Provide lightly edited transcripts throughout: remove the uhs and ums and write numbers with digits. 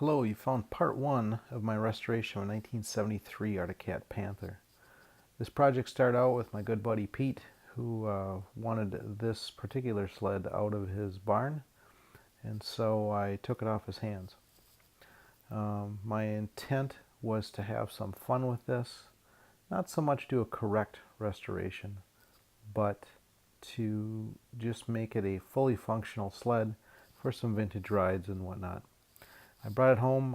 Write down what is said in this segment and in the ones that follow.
Hello, you found part one of my restoration of a 1973 Arctic Cat Panther. This project started out with my good buddy Pete, who wanted this particular sled out of his barn, and so I took it off his hands. My intent was to have some fun with this, not so much do a correct restoration, but to just make it a fully functional sled for some vintage rides and whatnot. I brought it home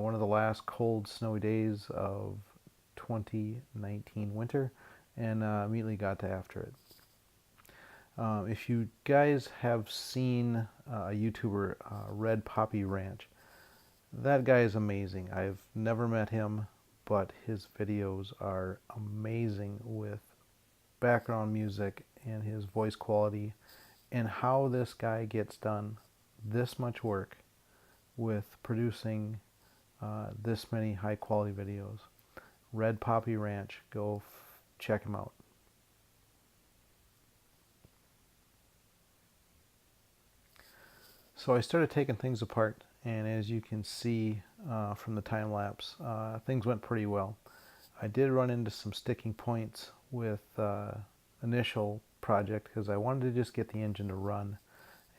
one of the last cold, snowy days of 2019 winter, and immediately got to after it. If you guys have seen a YouTuber, Red Poppy Ranch, that guy is amazing. I've never met him, but his videos are amazing with background music and his voice quality, and how this guy gets done this much work with producing this many high quality videos. Red Poppy Ranch, go check him out. So I started taking things apart, and as you can see from the time lapse, things went pretty well. I did run into some sticking points with initial project because I wanted to just get the engine to run,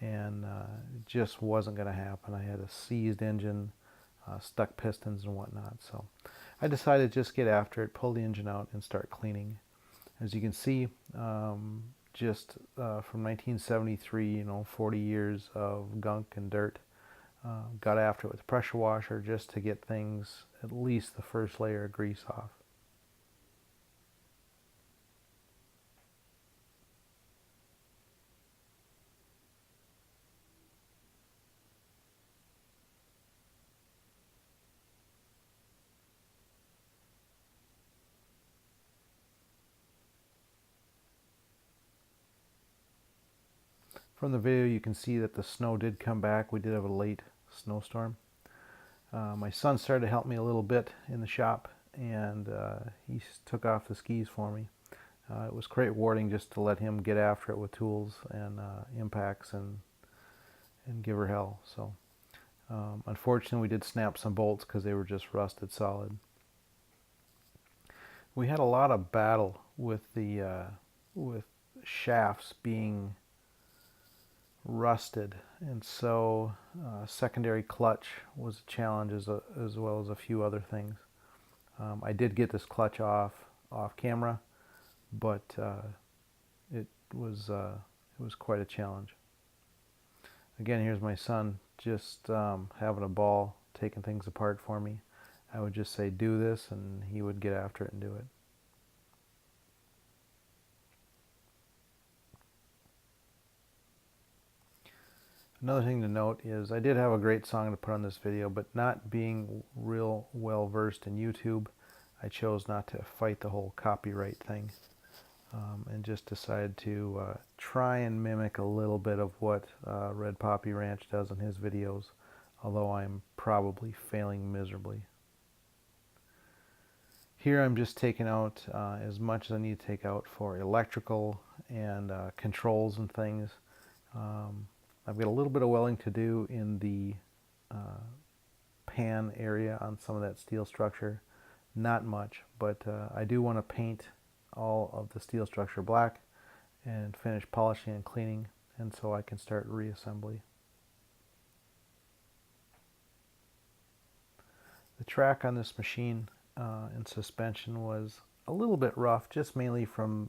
and it just wasn't going to happen. I had a seized engine, stuck pistons and whatnot, so I decided to just get after it, pull the engine out and start cleaning. As you can see, just from 1973, 40 years of gunk and dirt. Got after it with a pressure washer just to get things, at least the first layer of grease off. From the video you can see that the snow did come back. We did have a late snowstorm. My son started to help me a little bit in the shop, and he took off the skis for me. It was quite rewarding just to let him get after it with tools and impacts and give her hell. So unfortunately we did snap some bolts because they were just rusted solid. We had a lot of battle with the with shafts being rusted, and so secondary clutch was a challenge as well as a few other things. I did get this clutch off camera, but it was quite a challenge. Again, here's my son just having a ball taking things apart for me. I would just say do this and he would get after it and do it. Another thing to note is I did have a great song to put on this video, but not being real well versed in YouTube, I chose not to fight the whole copyright thing, and just decided to try and mimic a little bit of what Red Poppy Ranch does in his videos, although I'm probably failing miserably. Here I'm just taking out as much as I need to take out for electrical and controls and things. I've got a little bit of welding to do in the pan area on some of that steel structure. Not much, but I do want to paint all of the steel structure black and finish polishing and cleaning, and so I can start reassembly. The track on this machine and suspension was a little bit rough, just mainly from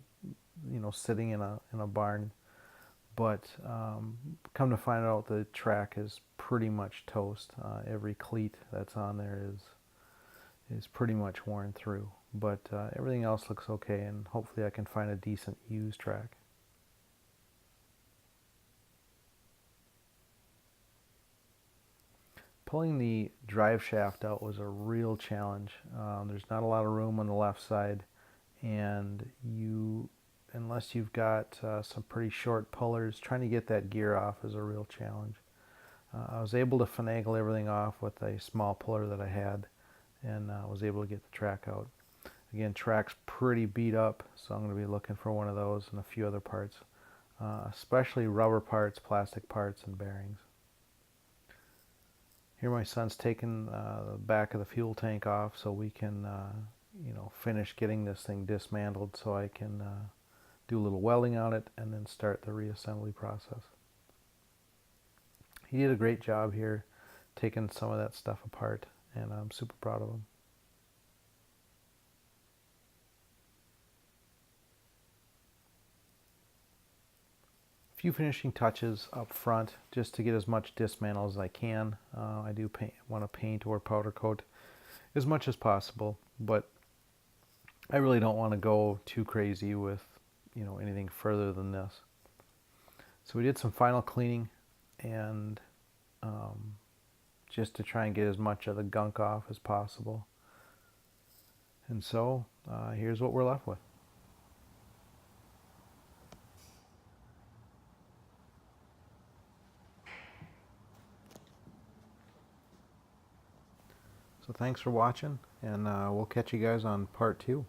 sitting in a barn. But come to find out, the track is pretty much toast. Every cleat that's on there is pretty much worn through. But everything else looks okay, and hopefully I can find a decent used track. Pulling the drive shaft out was a real challenge. There's not a lot of room on the left side, and unless you've got some pretty short pullers, trying to get that gear off is a real challenge. I was able to finagle everything off with a small puller that I had, and was able to get the track out. Again, track's pretty beat up, so I'm going to be looking for one of those and a few other parts, especially rubber parts, plastic parts, and bearings. Here my son's taking the back of the fuel tank off so we can finish getting this thing dismantled so I can do a little welding on it and then start the reassembly process. He did a great job here taking some of that stuff apart, and I'm super proud of him. A few finishing touches up front just to get as much dismantle as I can. I do want to paint or powder coat as much as possible, but I really don't want to go too crazy with anything further than this. So we did some final cleaning and just to try and get as much of the gunk off as possible. And so here's what we're left with. So thanks for watching, and we'll catch you guys on part 2.